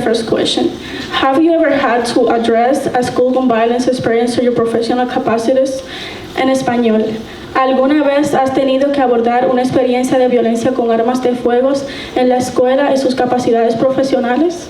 first question. Have you ever had to address a school gun violence experience through your professional capacities? En español, ¿alguna vez has tenido que abordar una experiencia de violencia con armas de fuego en la escuela y sus capacidades profesionales?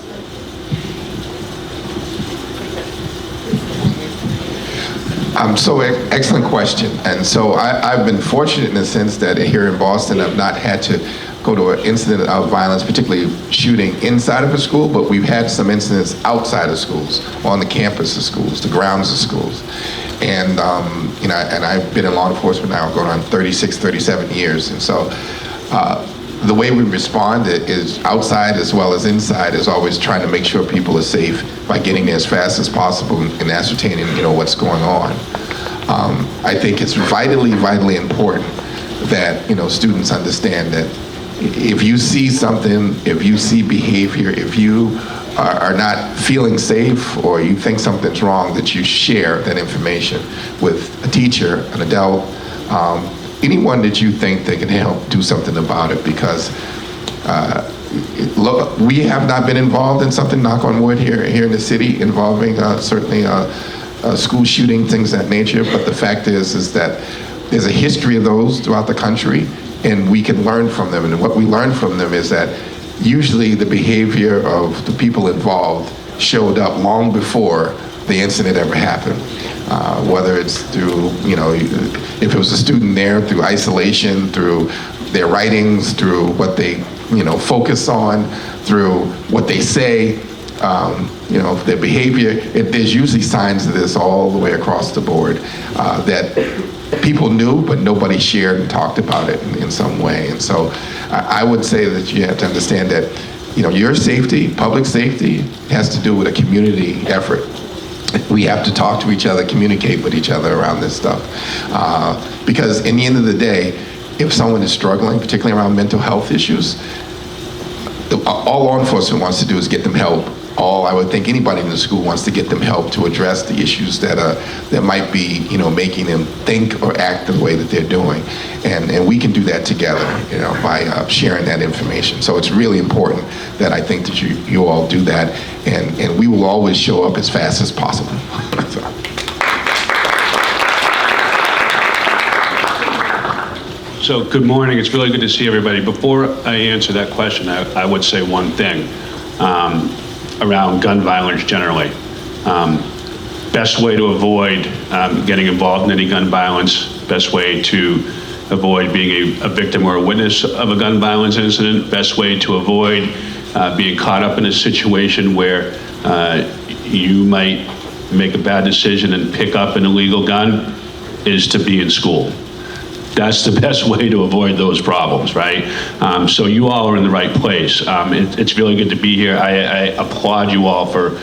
Excellent question. And so I've been fortunate in the sense that here in Boston, I've not had to go to an incident of violence, particularly shooting inside of a school, but we've had some incidents outside of schools, on the campus of schools, the grounds of schools. And, and I've been in law enforcement now going on 36, 37 years. And so the way we respond is outside as well as inside is always trying to make sure people are safe by getting there as fast as possible and ascertaining, what's going on. I think it's vitally important that, students understand that if you see something, if you see behavior, if you are not feeling safe or you think something's wrong, that you share that information with a teacher, an adult, anyone that you think that can help do something about it, because we have not been involved in something, knock on wood, here in the city involving certainly school shooting, things of that nature, but the fact is that there's a history of those throughout the country, and we can learn from them. And what we learn from them is that usually the behavior of the people involved showed up long before the incident ever happened. Whether it's through, if it was a student there, through isolation, through their writings, through what they, focus on, through what they say, their behavior, there's usually signs of this all the way across the board that people knew, but nobody shared and talked about it in some way. And so I would say that you have to understand that, your safety, public safety, has to do with a community effort. We have to talk to each other, communicate with each other around this stuff. Because in the end of the day, if someone is struggling, particularly around mental health issues, all law enforcement wants to do is get them help. I would think anybody in the school wants to get them help to address the issues that might be, making them think or act the way that they're doing. And we can do that together, by sharing that information. So it's really important that I think that you all do that, and we will always show up as fast as possible. So good morning. It's really good to see everybody. Before I answer that question, I would say one thing around gun violence generally. Best way to avoid getting involved in any gun violence, best way to avoid being a victim or a witness of a gun violence incident, best way to avoid being caught up in a situation where you might make a bad decision and pick up an illegal gun is to be in school. That's the best way to avoid those problems, right? So you all are in the right place. It's really good to be here. I applaud you all for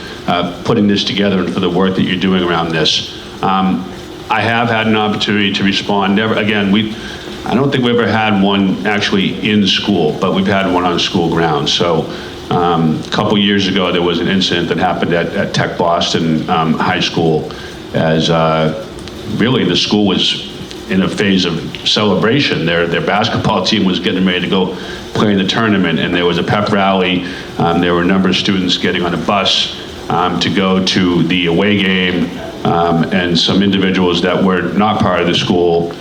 putting this together and for the work that you're doing around this. I have had an opportunity to respond. I don't think we ever had one actually in school, but we've had one on school grounds. So a couple years ago, there was an incident that happened at Tech Boston High School, as really the school was in a phase of celebration. Their basketball team was getting ready to go play in the tournament, and there was a pep rally. There were a number of students getting on a bus to go to the away game, and some individuals that were not part of the school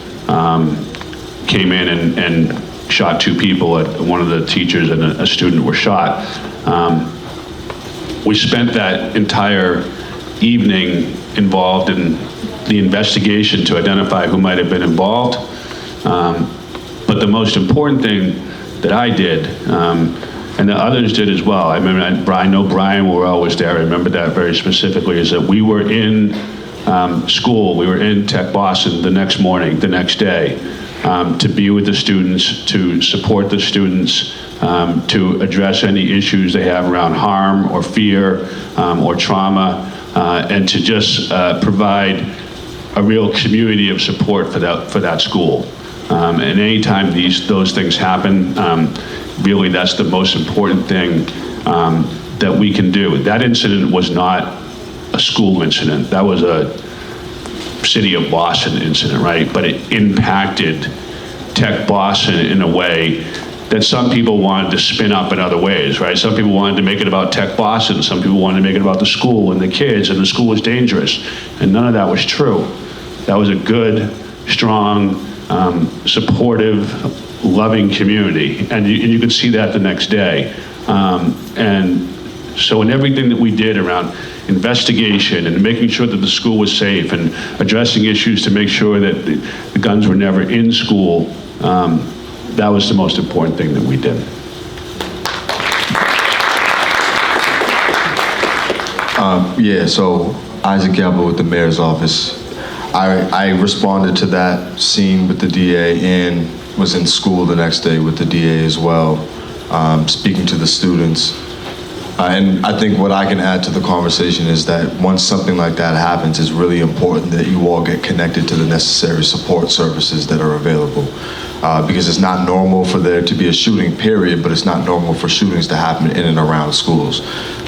came in and shot two people. One of the teachers and a student were shot. We spent that entire evening involved in the investigation to identify who might have been involved. But the most important thing that I did, and the others did as well, I know Brian Worrell was there, I remember that very specifically, is that we were in school, we were in Tech Boston the next morning, the next day, to be with the students, to support the students, to address any issues they have around harm or fear or trauma, and to just provide a real community of support for that school. And anytime those things happen, really that's the most important thing that we can do. That incident was not a school incident. That was a city of Boston incident, right? But it impacted Tech Boston in a way that some people wanted to spin up in other ways, right? Some people wanted to make it about Tech Boston. Some people wanted to make it about the school and the kids, and the school was dangerous. And none of that was true. That was a good, strong, supportive, loving community. And you could see that the next day. And so in everything that we did around investigation and making sure that the school was safe and addressing issues to make sure that the guns were never in school, that was the most important thing that we did. Yeah, so Isaac Yablo with the mayor's office. I responded to that scene with the DA and was in school the next day with the DA as well, speaking to the students. And I think what I can add to the conversation is that once something like that happens, it's really important that you all get connected to the necessary support services that are available. Because it's not normal for there to be a shooting, period, but it's not normal for shootings to happen in and around schools.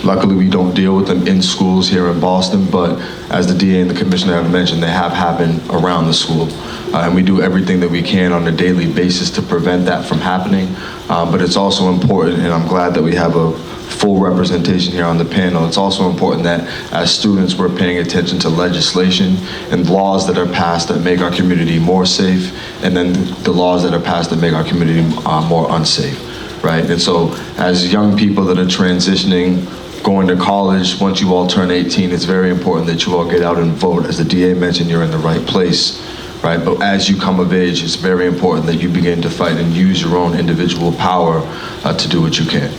Luckily, we don't deal with them in schools here in Boston, but as the DA and the commissioner have mentioned, they have happened around the school. And we do everything that we can on a daily basis to prevent that from happening. But it's also important, and I'm glad that we have a full representation here on the panel. It's also important that as students we're paying attention to legislation and laws that are passed that make our community more safe, and then the laws that are passed that make our community more unsafe, right? And so as young people that are transitioning, going to college, once you all turn 18, it's very important that you all get out and vote. As the DA mentioned, you're in the right place, right? But as you come of age, it's very important that you begin to fight and use your own individual power to do what you can.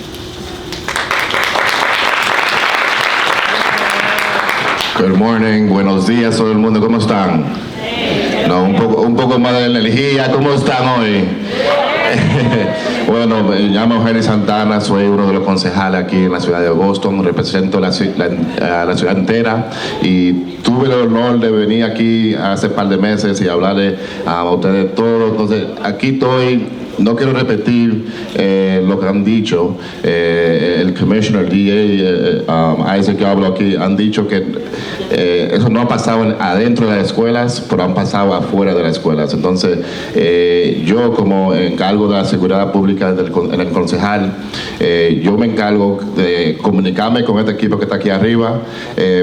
Good morning, buenos días todo el mundo, ¿cómo están? No, un poco más de energía, ¿cómo están hoy? Bueno, me llamo Hayden Santana, soy uno de los concejales aquí en la ciudad de Boston, represento la ciudad entera y tuve el honor de venir aquí hace un par de meses y hablarle a ustedes todos. Entonces, aquí estoy. No quiero repetir lo que han dicho. El Commissioner, DA, Isaac Yablo aquí, han dicho que eso no ha pasado adentro de las escuelas, pero han pasado afuera de las escuelas. Entonces, yo como encargo de la seguridad pública en el concejal, yo me encargo de comunicarme con este equipo que está aquí arriba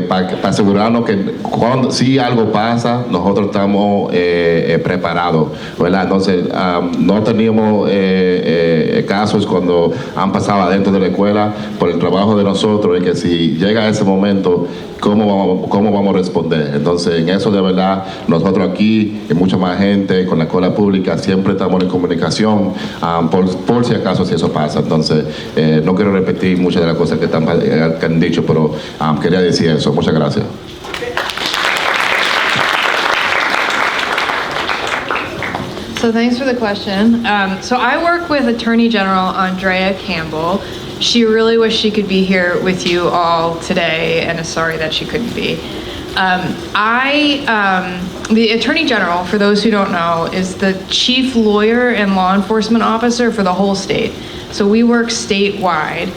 para asegurarnos que cuando si algo pasa, nosotros estamos preparados, ¿verdad? Entonces, no teníamos casos cuando han pasado adentro de la escuela por el trabajo de nosotros, y que si llega ese momento, ¿cómo vamos a responder? Entonces, en eso de verdad, nosotros aquí y mucha más gente con la escuela pública siempre estamos en comunicación por si acaso si eso pasa. Entonces, no quiero repetir muchas de las cosas que han dicho, pero quería decir eso. Muchas gracias. So thanks for the question. So I work with Attorney General Andrea Campbell. She really wished she could be here with you all today and is sorry that she couldn't be. The Attorney General, for those who don't know, is the chief lawyer and law enforcement officer for the whole state. So we work statewide.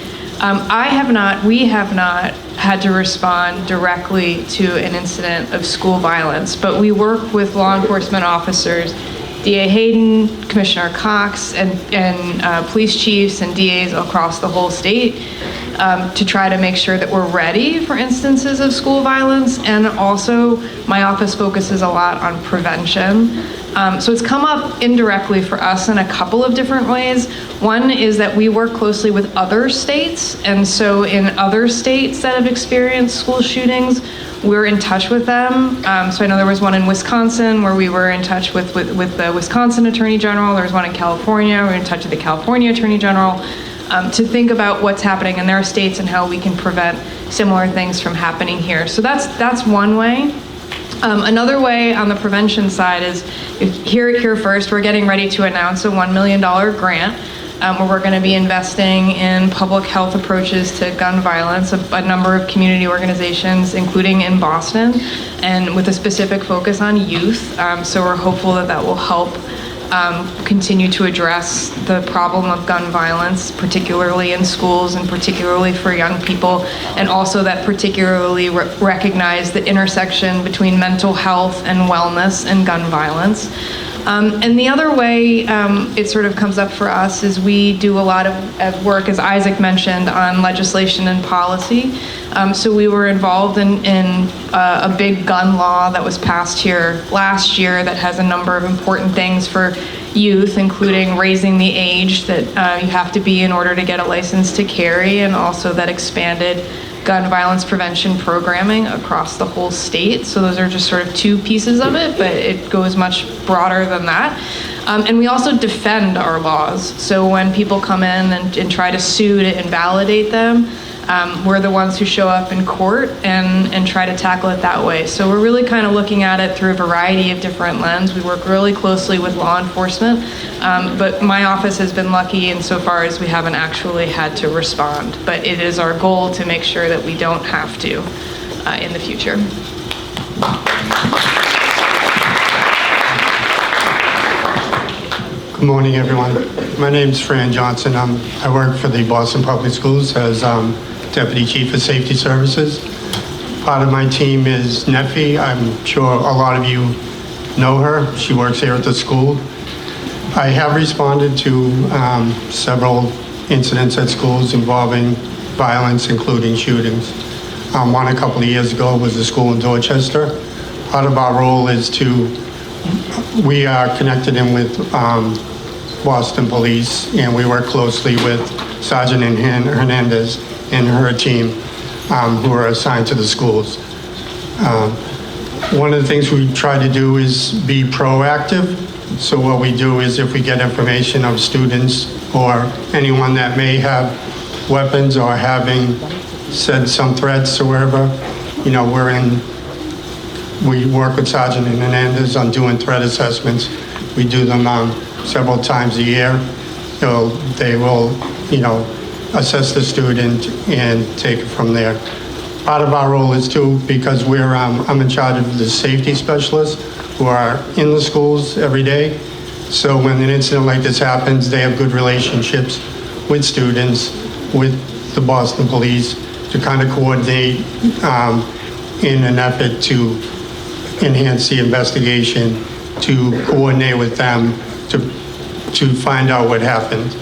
We have not had to respond directly to an incident of school violence, but we work with law enforcement officers, DA Hayden, Commissioner Cox, and police chiefs and DAs across the whole state to try to make sure that we're ready for instances of school violence. And also, my office focuses a lot on prevention. So it's come up indirectly for us in a couple of different ways. One is that we work closely with other states, and so in other states that have experienced school shootings, we're in touch with them. So I know there was one in Wisconsin where we were in touch with the Wisconsin Attorney General. There was one in California. We're in touch with the California Attorney General to think about what's happening in their states and how we can prevent similar things from happening here. So that's one way. Another way on the prevention side is, hear it here first, we're getting ready to announce a $1 million grant where we're going to be investing in public health approaches to gun violence, a number of community organizations, including in Boston, and with a specific focus on youth. So we're hopeful that that will help continue to address the problem of gun violence, particularly in schools and particularly for young people, and also that particularly recognize the intersection between mental health and wellness and gun violence. And the other way it sort of comes up for us is we do a lot of work, as Isaac mentioned, on legislation and policy. So we were involved in a big gun law that was passed here last year that has a number of important things for youth, including raising the age that you have to be in order to get a license to carry, and also that expanded gun violence prevention programming across the whole state. So those are just sort of two pieces of it, but it goes much broader than that. And we also defend our laws. So when people come in and try to sue to invalidate them, we're the ones who show up in court and try to tackle it that way. So we're really kind of looking at it through a variety of different lenses. We work really closely with law enforcement, but my office has been lucky insofar as we haven't actually had to respond. But it is our goal to make sure that we don't have to in the future. Good morning, everyone. My name is Fran Johnson. I work for the Boston Public Schools as Deputy Chief of Safety Services. Part of my team is Neffy. I'm sure a lot of you know her. She works here at the school. I have responded to several incidents at schools involving violence, including shootings. One a couple of years ago was a school in Dorchester. Part of our role is we are connected in with Boston Police, and we work closely with Sergeant Hernandez and her team who are assigned to the schools. One of the things we try to do is be proactive. So what we do is if we get information of students or anyone that may have weapons or having said some threats or whatever, you know, we work with Sergeant Hernandez on doing threat assessments. We do them several times a year. They will, you know, assess the student and take it from there. Part of our role is too, because I'm in charge of the safety specialists who are in the schools every day. So when an incident like this happens, they have good relationships with students, with the Boston Police, to kind of coordinate in an effort to enhance the investigation, to coordinate with them to find out what happened.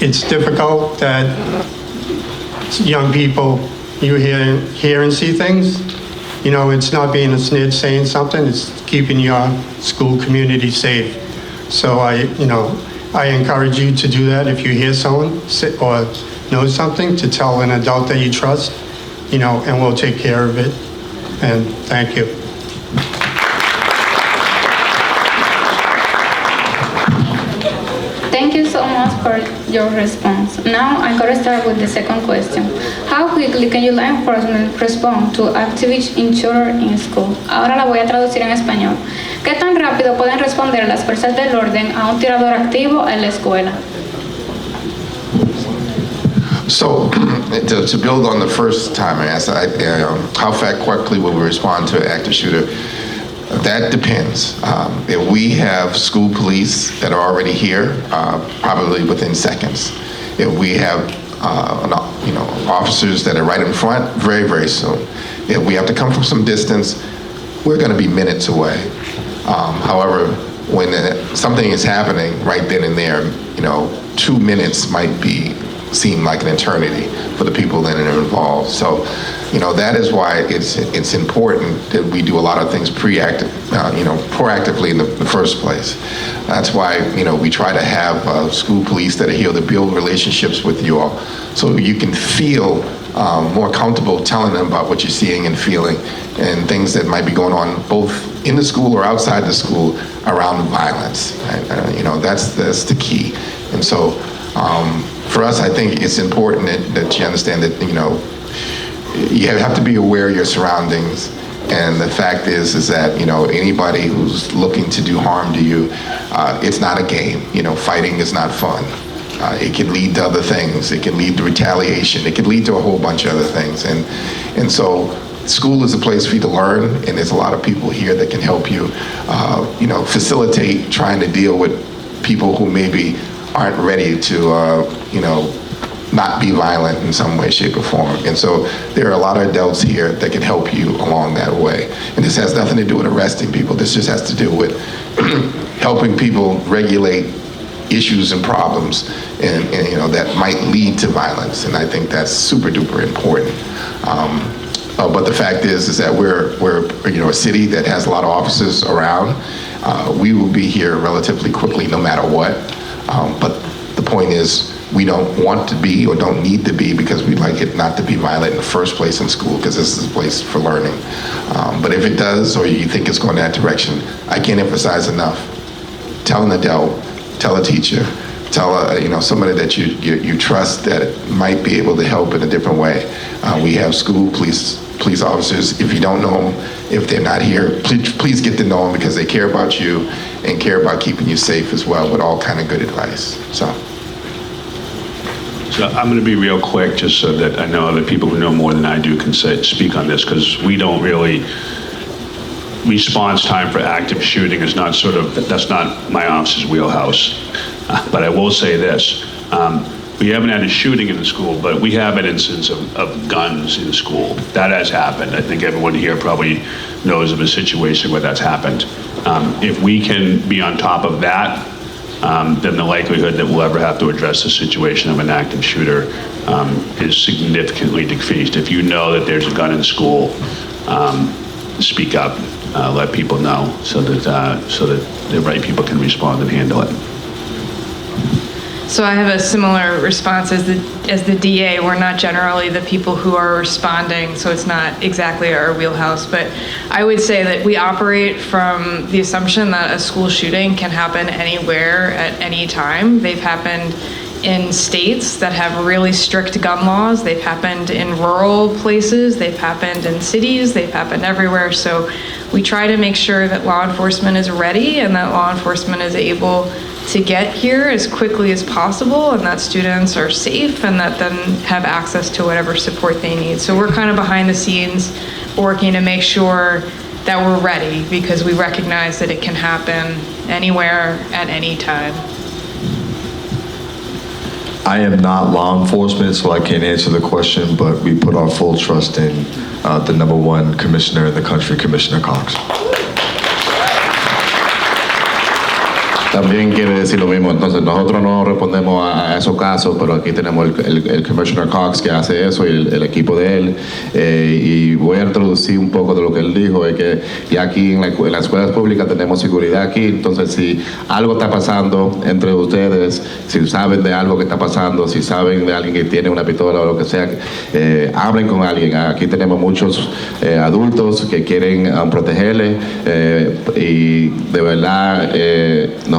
It's difficult that young people, you hear and see things. You know, it's not being a snitch saying something, it's keeping your school community safe. So I encourage you to do that if you hear someone or know something, to tell an adult that you trust, you know, and we'll take care of it. And thank you. Thank you so much for your response. Now I'm going to start with the second question. How quickly can your law enforcement respond to active intruder in school? Ahora la voy a traducir en español. ¿Qué tan rápido pueden responder las fuerzas del orden a un tirador activo en la escuela? So, to build on the first time I asked, how quickly will we respond to an active shooter? That depends. If we have school police that are already here, probably within seconds. If we have officers that are right in front, very, very soon. If we have to come from some distance, we're going to be minutes away. However, when something is happening right then and there, 2 minutes might seem like an eternity for the people that are involved. So, that is why it's important that we do a lot of things proactively in the first place. That's why, we try to have school police that are here to build relationships with you all, so you can feel more comfortable telling them about what you're seeing and feeling and things that might be going on both in the school or outside the school around violence. That's the key. And so, for us, I think it's important that you understand that, you have to be aware of your surroundings. And the fact is that, anybody who's looking to do harm to you, it's not a game. Fighting is not fun. It can lead to other things. It can lead to retaliation. It can lead to a whole bunch of other things. And so school is a place for you to learn, and there's a lot of people here that can help you, facilitate trying to deal with people who maybe aren't ready to, not be violent in some way, shape, or form. And so there are a lot of adults here that can help you along that way. And this has nothing to do with arresting people. This just has to do with helping people regulate issues and problems and that might lead to violence. And I think that's super duper important. But the fact is that we're a city that has a lot of officers around. We will be here relatively quickly no matter what. But the point is, we don't want to be or don't need to be, because we'd like it not to be violent in the first place in school, because this is a place for learning. But if it does, or you think it's going that direction, I can't emphasize enough. Tell an adult, tell a teacher, tell somebody that you trust that might be able to help in a different way. We have school police officers. If you don't know them, if they're not here, please get to know them, because they care about you and care about keeping you safe as well, with all kind of good advice. So I'm going to be real quick, just so that I know other people who know more than I do can speak on this, because we don't really, response time for active shooting is not that's not my office's wheelhouse. But I will say this, we haven't had a shooting in the school, but we have an instance of guns in school. That has happened. I think everyone here probably knows of a situation where that's happened. If we can be on top of that, then the likelihood that we'll ever have to address the situation of an active shooter is significantly decreased. If you know that there's a gun in school, speak up, let people know, so that the right people can respond and handle it. So I have a similar response as the DA. We're not generally the people who are responding, so it's not exactly our wheelhouse. But I would say that we operate from the assumption that a school shooting can happen anywhere at any time. They've happened in states that have really strict gun laws. They've happened in rural places. They've happened in cities. They've happened everywhere. So we try to make sure that law enforcement is ready and that law enforcement is able to get here as quickly as possible, and that students are safe and that then have access to whatever support they need. So we're kind of behind the scenes working to make sure that we're ready, because we recognize that it can happen anywhere at any time. I am not law enforcement, so I can't answer the question, but we put our full trust in the #1 commissioner in the country, Commissioner Cox. También quiere decir lo mismo. Entonces, nosotros no respondemos a esos casos, pero aquí tenemos el Commissioner Cox que hace eso, y el equipo de él. Y voy a introducir un poco de lo que él dijo, es que ya aquí en las escuelas públicas tenemos seguridad aquí. Entonces, si algo está pasando entre ustedes, si saben de algo que está pasando, si saben de alguien que tiene una pistola o lo que sea, hablen con alguien. Aquí tenemos muchos adultos que quieren protegerle, y de verdad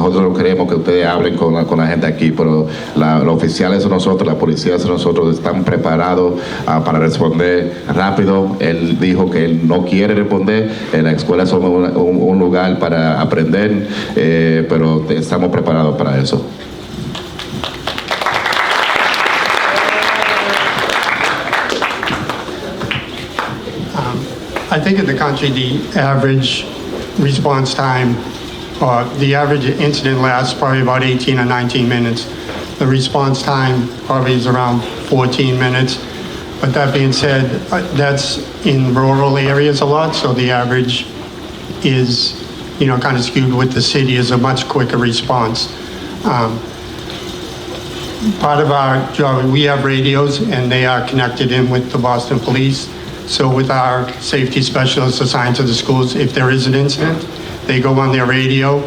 nosotros queremos que ustedes hablen con la gente aquí, pero los oficiales de nosotros, la policía de nosotros están preparados para responder rápido. Él dijo que él no quiere responder. En la escuela somos un lugar para aprender, pero estamos preparados para eso. I think in the country, the average response time, the average incident lasts probably about 18 or 19 minutes. The response time probably is around 14 minutes. But that being said, that's in rural areas a lot, so the average is, kind of skewed with the city, is a much quicker response. Part of our job, we have radios, and they are connected in with the Boston Police. So with our safety specialists assigned to the schools, if there is an incident, they go on their radio.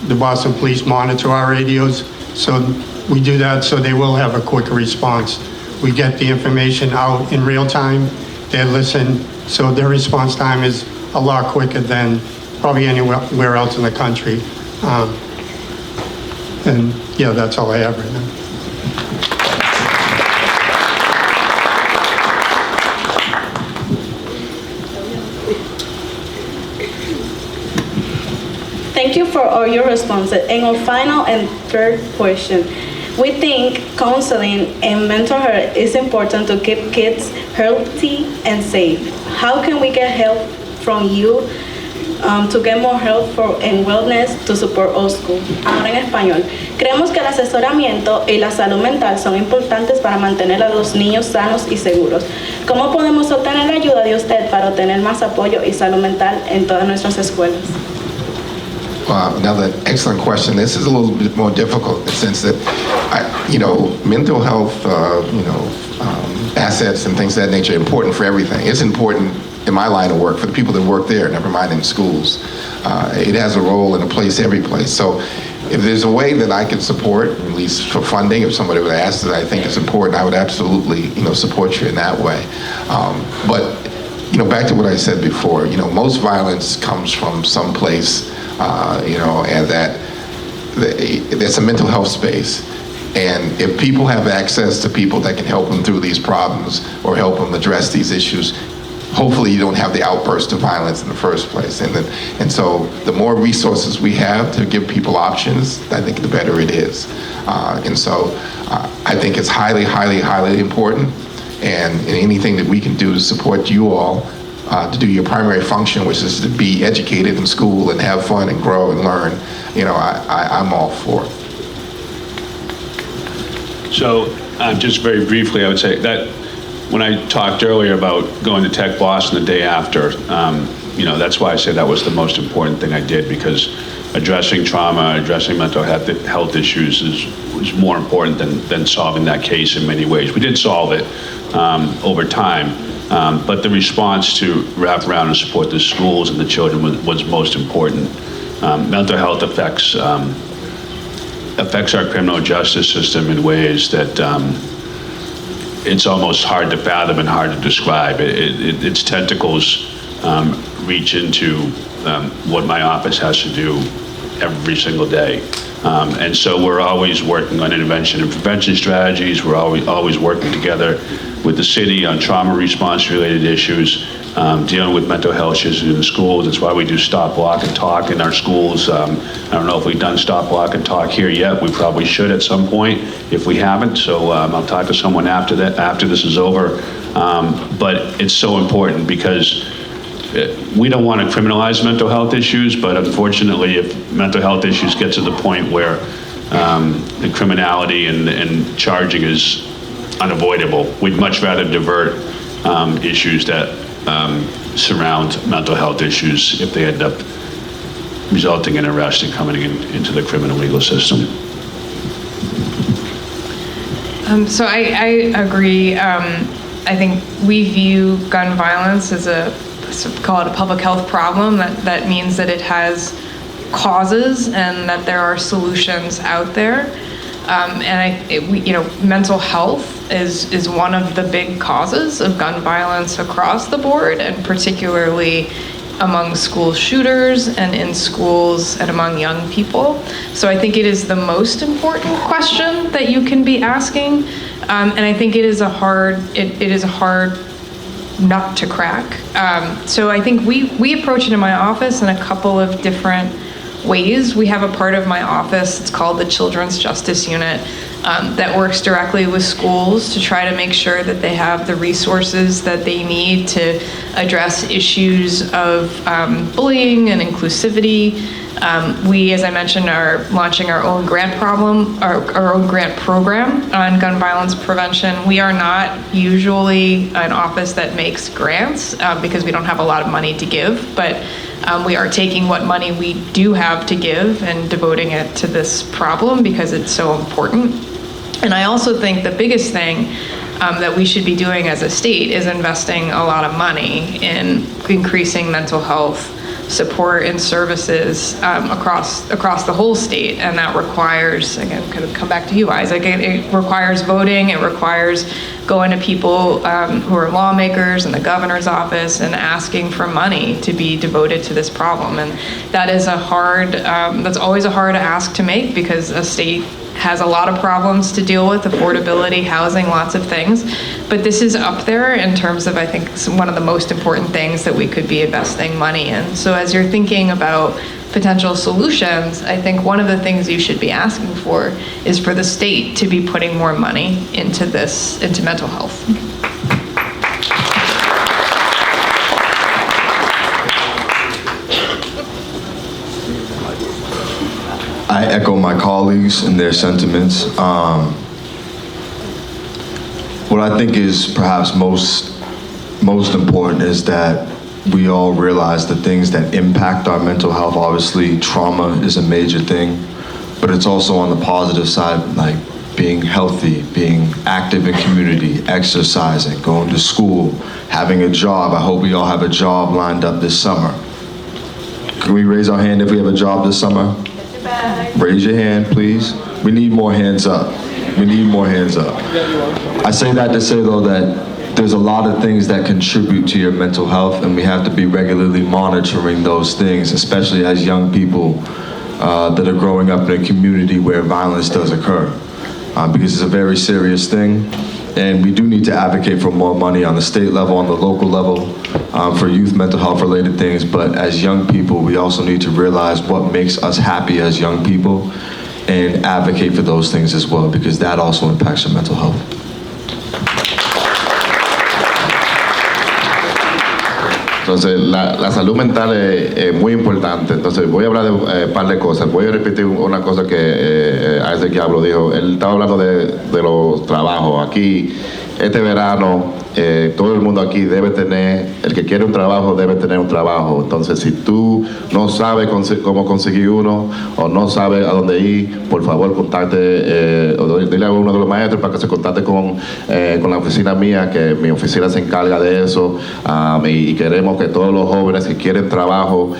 The Boston Police monitor our radios. So we do that so they will have a quicker response. We get the information out in real time. They listen. So their response time is a lot quicker than probably anywhere else in the country. And yeah, that's all I have right now. Thank you for all your responses. And our final and third question. We think counseling and mentorship is important to keep kids healthy and safe. How can we get help from you to get more health and wellness to support all schools. Ahora en español. Creemos que el asesoramiento y la salud mental son importantes para mantener a los niños sanos y seguros. ¿Cómo podemos obtener la ayuda de usted para obtener más apoyo y salud mental en todas nuestras escuelas? Another excellent question. This is a little bit more difficult in the sense that, mental health, assets and things of that nature are important for everything. It's important in my line of work for the people that work there, never mind in schools. It has a role and a place every place. So if there's a way that I can support, at least for funding, if somebody would ask that I think it's important, I would absolutely, support you in that way. But back to what I said before, most violence comes from someplace, and that's a mental health space. And if people have access to people that can help them through these problems or help them address these issues, hopefully you don't have the outburst of violence in the first place. And so the more resources we have to give people options, I think the better it is. And so I think it's highly, highly, highly important. And anything that we can do to support you all to do your primary function, which is to be educated in school and have fun and grow and learn, I'm all for it. So just very briefly, I would say that when I talked earlier about going to Tech Boston the day after, that's why I say that was the most important thing I did, because addressing trauma, addressing mental health issues was more important than solving that case in many ways. We did solve it over time, but the response to wrap around and support the schools and the children was most important. Mental health affects our criminal justice system in ways that it's almost hard to fathom and hard to describe. Its tentacles reach into what my office has to do every single day. And so we're always working on intervention and prevention strategies. We're always working together with the city on trauma response related issues, dealing with mental health issues in the schools. That's why we do stop, block, and talk in our schools. I don't know if we've done stop, block, and talk here yet. We probably should at some point if we haven't. So I'll talk to someone after this is over. But it's so important because we don't want to criminalize mental health issues, but unfortunately, if mental health issues get to the point where the criminality and charging is unavoidable, we'd much rather divert issues that surround mental health issues if they end up resulting in arrest and coming into the criminal legal system. So I agree. I think we view gun violence as call it a public health problem. That means that it has causes and that there are solutions out there. Mental health is one of the big causes of gun violence across the board, and particularly among school shooters and in schools and among young people. So I think it is the most important question that you can be asking, and I think it is a hard nut to crack. So I think we approach it in my office in a couple of different ways. We have a part of my office, it's called the Children's Justice Unit, that works directly with schools to try to make sure that they have the resources that they need to address issues of bullying and inclusivity. We, as I mentioned, are launching our own grant program on gun violence prevention. We are not usually an office that makes grants because we don't have a lot of money to give, but we are taking what money we do have to give and devoting it to this problem because it's so important. And I also think the biggest thing that we should be doing as a state is investing a lot of money in increasing mental health support and services across the whole state, and that requires, again, kind of come back to you, Isaac, it requires voting, it requires going to people who are lawmakers in the governor's office and asking for money to be devoted to this problem. And that is that's always a hard ask to make because a state has a lot of problems to deal with, affordability, housing, lots of things. But this is up there in terms of, I think, one of the most important things that we could be investing money in. So as you're thinking about potential solutions, I think one of the things you should be asking for is for the state to be putting more money into mental health. I echo my colleagues and their sentiments. What I think is perhaps most important is that we all realize the things that impact our mental health. Obviously, trauma is a major thing, but it's also on the positive side, like being healthy, being active in community, exercising, going to school, having a job. I hope we all have a job lined up this summer. Can we raise our hand if we have a job this summer? Raise your hand, please. We need more hands up. We need more hands up. I say that to say, though, that there's a lot of things that contribute to your mental health, and we have to be regularly monitoring those things, especially as young people that are growing up in a community where violence does occur. Because it's a very serious thing, and we do need to advocate for more money on the state level, on the local level, for youth mental health related things. But as young people, we also need to realize what makes us happy as young people and advocate for those things as well, because that also impacts your mental health. Entonces, la salud mental es muy importante. Entonces, voy a hablar de un par de cosas. Voy a repetir una cosa que Yablo dijo. Él estaba hablando de los trabajos. Aquí, este verano, todo el mundo aquí debe tener, el que quiere un trabajo debe tener un trabajo. Entonces, si tú no sabes cómo conseguir uno o no sabes a dónde ir, por favor, contacte, o dile a uno de los maestros para que se contacte con la oficina mía, que mi oficina se encarga de eso, y queremos que todos los jóvenes que quieren trabajo,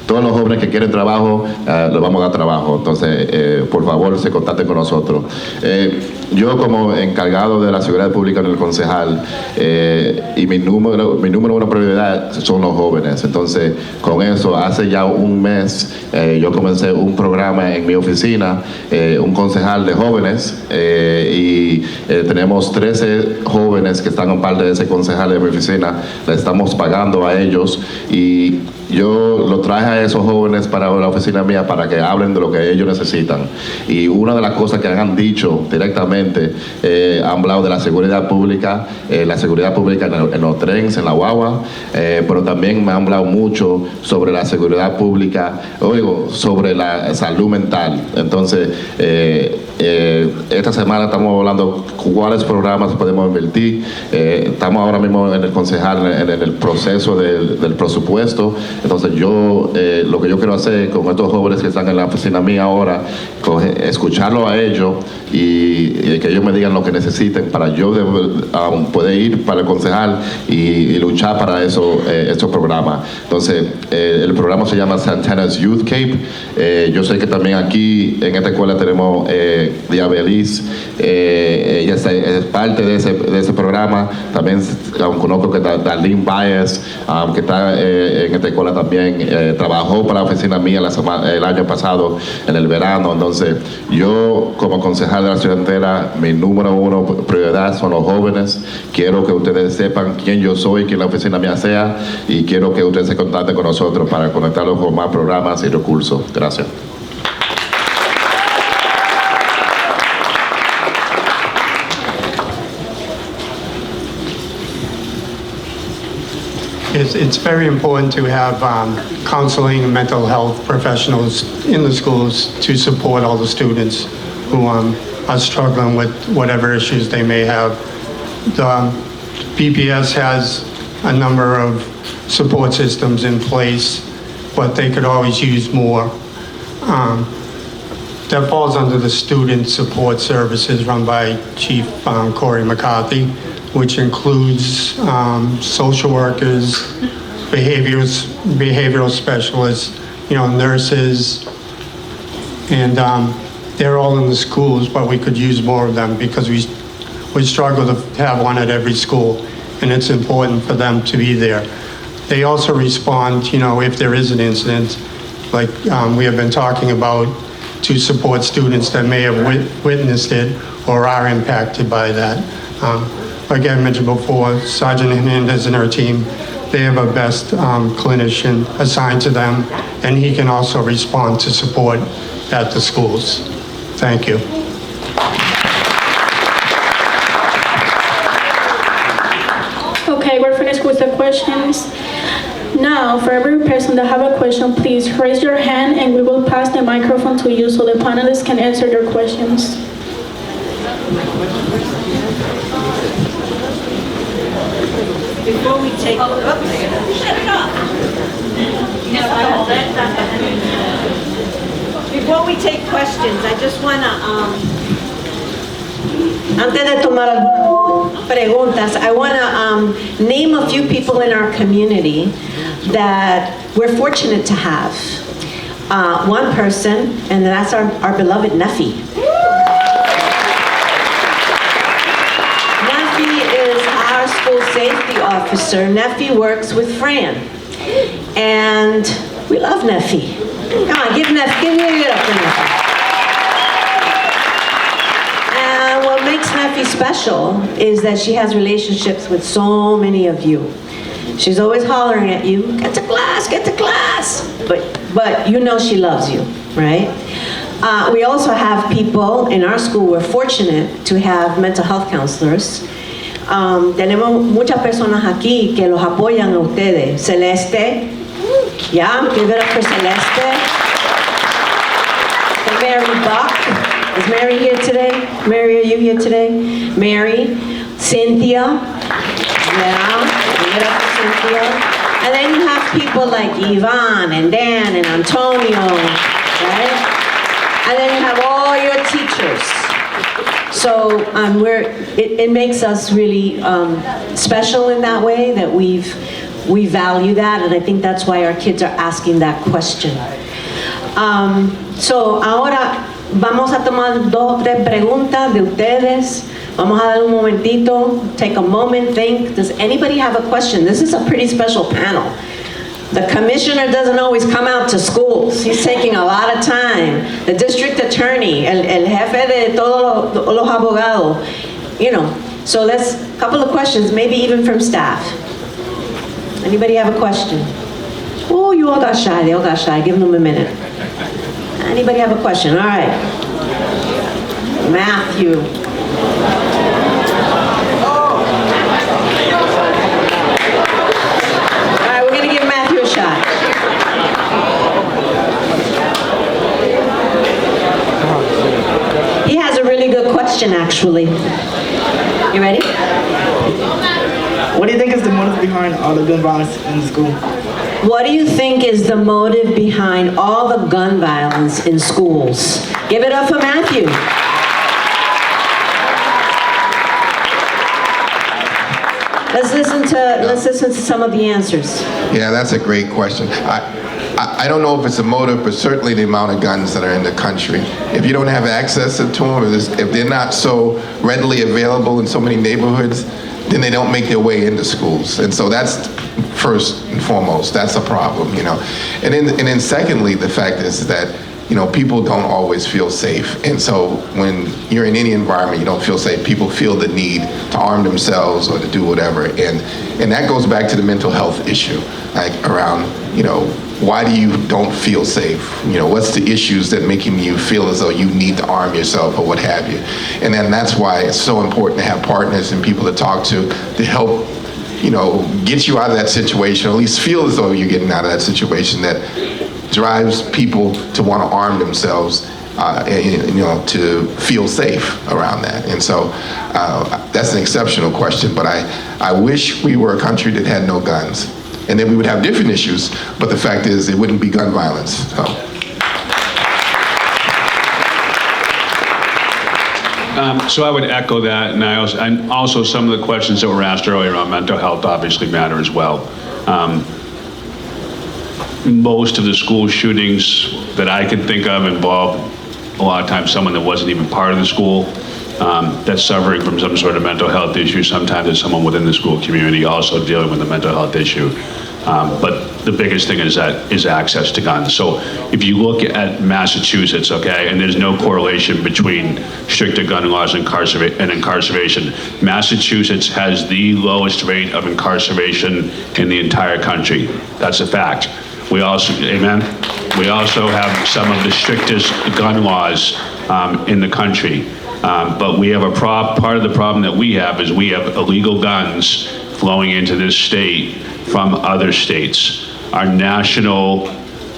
todos los jóvenes que quieren trabajo, les vamos a dar trabajo. Entonces, por favor, se contacten con nosotros. Yo, como encargado de la seguridad pública en el concejal, y mi número una prioridad son los jóvenes. Entonces, con eso, hace ya un mes, yo comencé un programa en mi oficina, un concejal de jóvenes, y tenemos 13 jóvenes que están en parte de ese concejal de mi oficina. Le estamos pagando a ellos, y yo lo traje a esos jóvenes para la oficina mía para que hablen de lo que ellos necesitan. Y una de las cosas que han dicho directamente, han hablado de la seguridad pública en los trenes, en la guagua, pero también me han hablado mucho sobre la seguridad pública, sobre la salud mental. Entonces, esta semana estamos hablando cuáles programas podemos invertir. Estamos ahora mismo en el concejal en el proceso del presupuesto. Entonces, lo que yo quiero hacer con estos jóvenes que están en la oficina mía ahora, escucharlo a ellos y que ellos me digan lo que necesiten para yo poder ir para el concejal y luchar para estos programas. Entonces, el programa se llama Santana's Youth Cape. Yo sé que también aquí en esta escuela tenemos Diabelis. Ella es parte de ese programa. También conozco que Darlene Baez, que está en esta escuela también, trabajó para la oficina mía el año pasado en el verano. Entonces, yo como concejal de la ciudad entera, mi número uno prioridad son los jóvenes. Quiero que ustedes sepan quién yo soy, quién la oficina mía sea, y quiero que ustedes se contacten con nosotros para conectarlos con más programas y recursos. Gracias. It's very important to have counseling and mental health professionals in the schools to support all the students who are struggling with whatever issues they may have. The BPS has a number of support systems in place, but they could always use more. That falls under the Student Support Services run by Chief Corey McCarthy, which includes social workers, behavioral specialists, nurses, and they're all in the schools, but we could use more of them because we struggle to have one at every school, and it's important for them to be there. They also respond, if there is an incident, like we have been talking about, to support students that may have witnessed it or are impacted by that. Like I mentioned before, Sergeant Hernandez and her team, they have a best clinician assigned to them, and he can also respond to support at the schools. Thank you. Okay, we're finished with the questions. Now, for every person that have a question, please raise your hand and we will pass the microphone to you so the panelists can answer your questions. Before we take, shut it up. Before we take questions, I just want to, antes de tomar algunas preguntas, I want to name a few people in our community that we're fortunate to have. One person, and that's our beloved Neffy. Neffy is our school safety officer. Neffy works with Fran. And we love Neffy. Come on, give it up for Neffy. And what makes Neffy special is that she has relationships with so many of you. She's always hollering at you, get to class, get to class. But you know she loves you, right? We also have people in our school, we're fortunate to have mental health counselors. Tenemos muchas personas aquí que los apoyan a ustedes. Celeste, yeah, give it up for Celeste. And Mary Buck. Is Mary here today? Mary, are you here today? Mary, Cynthia, yeah, give it up for Cynthia. And then you have people like Yvonne and Dan and Antonio, right? And then you have all your teachers. So it makes us really special in that way, that we value that, and I think that's why our kids are asking that question. So ahora vamos a tomar 2 o 3 preguntas de ustedes. Vamos a dar un momentito, take a moment, think. Does anybody have a question? This is a pretty special panel. The commissioner doesn't always come out to schools. He's taking a lot of time. The district attorney, el jefe de todos los abogados, you know. So let's, a couple of questions, maybe even from staff. Anybody have a question? Oh, you all got shy, they all got shy. Give them a minute. Anybody have a question? All right. Matthew. He has a really good question, actually. You ready? What do you think is the motive behind all the gun violence in the school? What do you think is the motive behind all the gun violence in schools? Give it up for Matthew. Let's listen to some of the answers. Yeah, that's a great question. I don't know if it's a motive, but certainly the amount of guns that are in the country. If you don't have access to them, if they're not so readily available in so many neighborhoods, then they don't make their way into schools. And so that's first and foremost, that's a problem, you know. And then secondly, the fact is that, you know, people don't always feel safe. And so when you're in any environment you don't feel safe, people feel the need to arm themselves or to do whatever. And that goes back to the mental health issue, like around, you know, why do you don't feel safe? You know, what's the issues that making you feel as though you need to arm yourself or what have you? And then that's why it's so important to have partners and people to talk to help, you know, get you out of that situation, or at least feel as though you're getting out of that situation that drives people to want to arm themselves, you know, to feel safe around that. And so that's an exceptional question, but I wish we were a country that had no guns. And then we would have different issues, but the fact is it wouldn't be gun violence. So I would echo that, and also some of the questions that were asked earlier on mental health obviously matter as well. Most of the school shootings that I can think of involve a lot of times someone that wasn't even part of the school, that's suffering from some sort of mental health issue. Sometimes it's someone within the school community also dealing with a mental health issue. But the biggest thing is access to guns. So if you look at Massachusetts, okay, and there's no correlation between stricter gun laws and incarceration. Massachusetts has the lowest rate of incarceration in the entire country. That's a fact. We also, amen? We also have some of the strictest gun laws in the country. But we have part of the problem that we have is we have illegal guns flowing into this state from other states. our national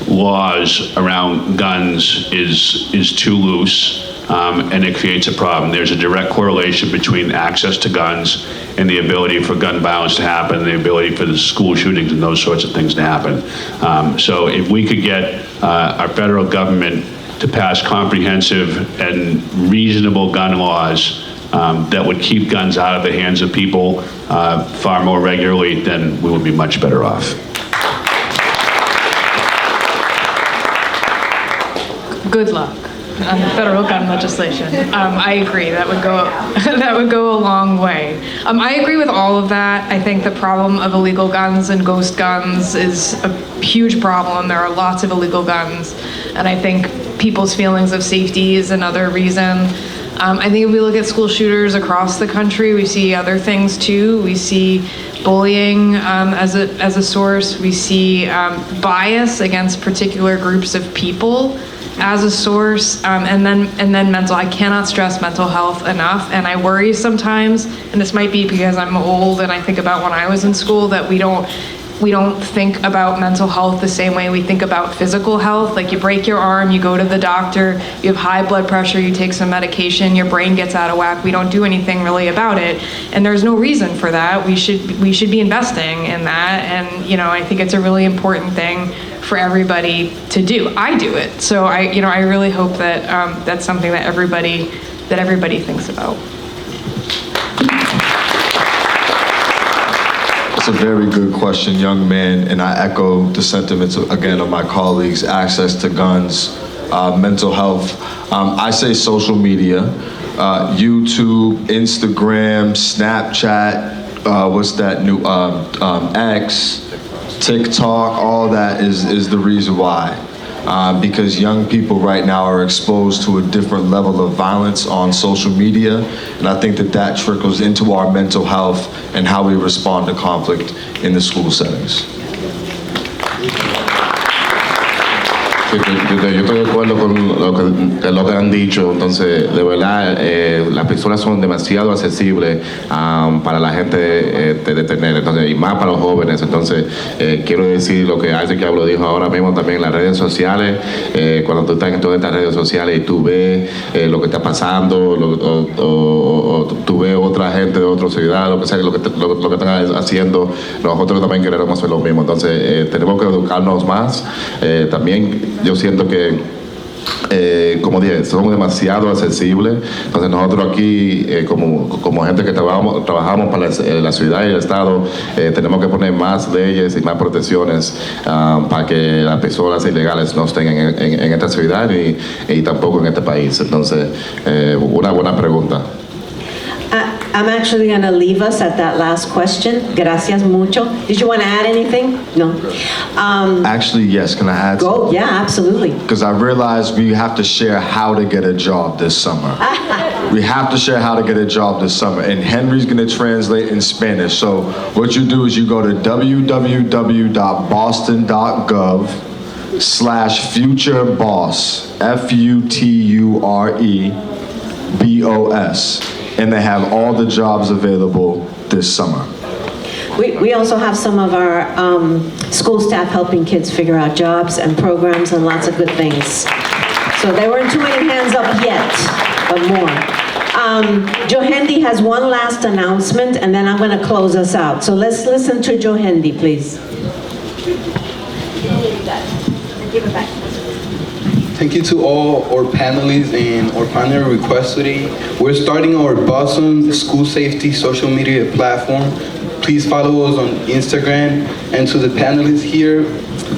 laws around guns is too loose, and it creates a problem. There's a direct correlation between access to guns and the ability for gun violence to happen, and the ability for the school shootings and those sorts of things to happen. So if we could get our federal government to pass comprehensive and reasonable gun laws that would keep guns out of the hands of people far more regularly, then we would be much better off. Good luck on the federal gun legislation. I agree, that would go that would go a long way. I agree with all of that. I think the problem of illegal guns and ghost guns is a huge problem. There are lots of illegal guns, and I think people's feelings of safety is another reason. I think if we look at school shooters across the country, we see other things too. We see bullying as a source. We see bias against particular groups of people as a source, and then mental. I cannot stress mental health enough, and I worry sometimes, and this might be because I'm old and I think about when I was in school, that we don't think about mental health the same way we think about physical health. Like, you break your arm, you go to the doctor, you have high blood pressure, you take some medication, your brain gets out of whack. We don't do anything really about it, and there's no reason for that. We should be investing in that, and I think it's a really important thing for everybody to do. I do it, so I really hope that that's something that everybody thinks about. It's a very good question, young man, and I echo the sentiments again of my colleagues. Access to guns, mental health. I say social media, YouTube, Instagram, Snapchat, what's that new, X, TikTok, all that is the reason why. Because young people right now are exposed to a different level of violence on social media, and I think that trickles into our mental health and how we respond to conflict in the school settings. Yo estoy de acuerdo con lo que han dicho. Entonces, de verdad, las pistolas son demasiado accesibles para la gente de tener, entonces, y más para los jóvenes. Entonces, quiero decir lo que Yablo dijo ahora mismo también en las redes sociales. Cuando tú estás en todas estas redes sociales y tú ves lo que está pasando, o tú ves otra gente de otra ciudad, lo que sea, lo que están haciendo, nosotros también queremos hacer lo mismo. Entonces, tenemos que educarnos más. También yo siento que, como dije, son demasiado accesibles. Entonces nosotros aquí, como gente que trabajamos para la ciudad y el Estado, tenemos que poner más leyes y más protecciones para que las personas ilegales no estén en esta ciudad y tampoco en este país. Entonces, una buena pregunta. I'm actually going to leave us at that last question. Gracias mucho. Did you want to add anything? No. Actually, yes. Can I add Go. Yeah, absolutely. Because I realized we have to share how to get a job this summer. We have to share how to get a job this summer. And Henry's going to translate in Spanish. So what you do is you go to www.boston.gov/futureboss, FUTUREBOS. And they have all the jobs available this summer. We also have some of our school staff helping kids figure out jobs and programs and lots of good things. So there weren't too many hands up yet, but more. Johendi has one last announcement, and then I'm going to close us out. So let's listen to Johendi, please. Thank you to all our panelists and our panel requests today. We're starting our Boston School Safety social media platform. Please follow us on Instagram. And to the panelists here,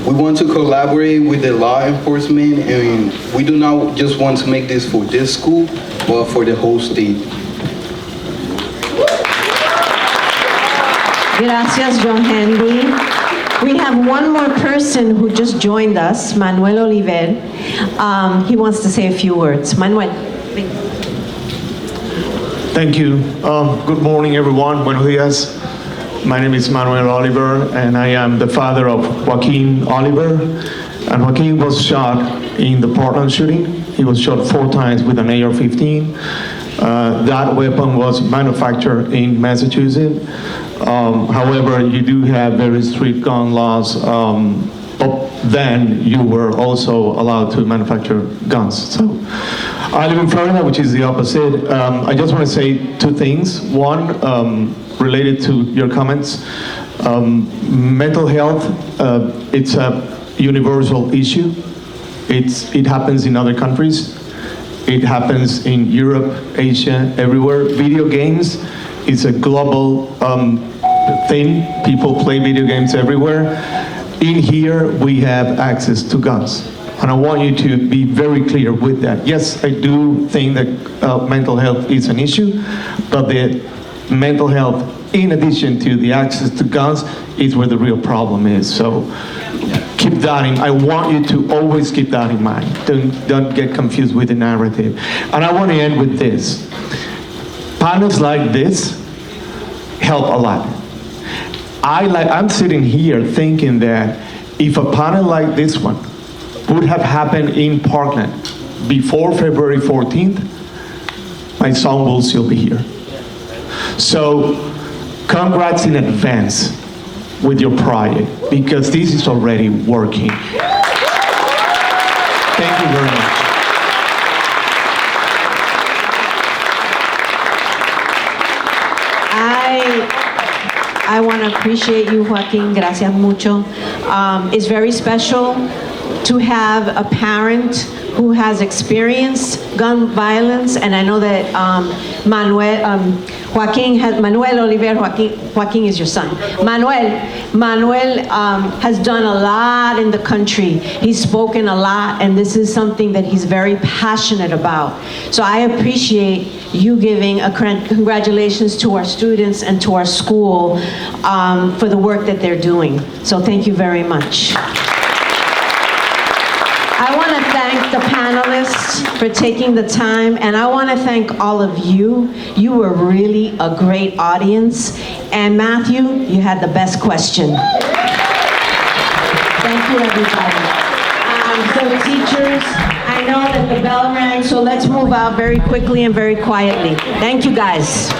we want to collaborate with the law enforcement, and we do not just want to make this for this school, but for the whole state. Gracias, Johendi. We have one more person who just joined us, Manuel Oliver. He wants to say a few words. Manuel. Thank you. Good morning, everyone. Buenos días. My name is Manuel Oliver, and I am the father of Joaquin Oliver. And Joaquin was shot in the Portland shooting. He was shot 4 times with an AR-15. That weapon was manufactured in Massachusetts. However, you do have very strict gun laws, but then you were also allowed to manufacture guns. So I live in Florida, which is the opposite. I just want to say two things. One, related to your comments. Mental health, it's a universal issue. It happens in other countries. It happens in Europe, Asia, everywhere. Video games is a global thing. People play video games everywhere. In here, we have access to guns. And I want you to be very clear with that. Yes, I do think that mental health is an issue, but the mental health, in addition to the access to guns, is where the real problem is. So keep that in. I want you to always keep that in mind. Don't get confused with the narrative. And I want to end with this. Panels like this help a lot. I'm sitting here thinking that if a panel like this one would have happened in Parkland before February 14th, my son will still be here. So congrats in advance with your project, because this is already working. Thank you very much. I want to appreciate you, Joaquin. Gracias mucho. It's very special to have a parent who has experienced gun violence, and I know that Manuel Oliver, Joaquin is your son. Manuel has done a lot in the country. He's spoken a lot, and this is something that he's very passionate about. So I appreciate you giving a congratulations to our students and to our school for the work that they're doing. So thank you very much. I want to thank the panelists for taking the time, and I want to thank all of you. You were really a great audience. And Matthew, you had the best question. Thank you, everybody. So teachers, I know that the bell rang, so let's move out very quickly and very quietly. Thank you, guys.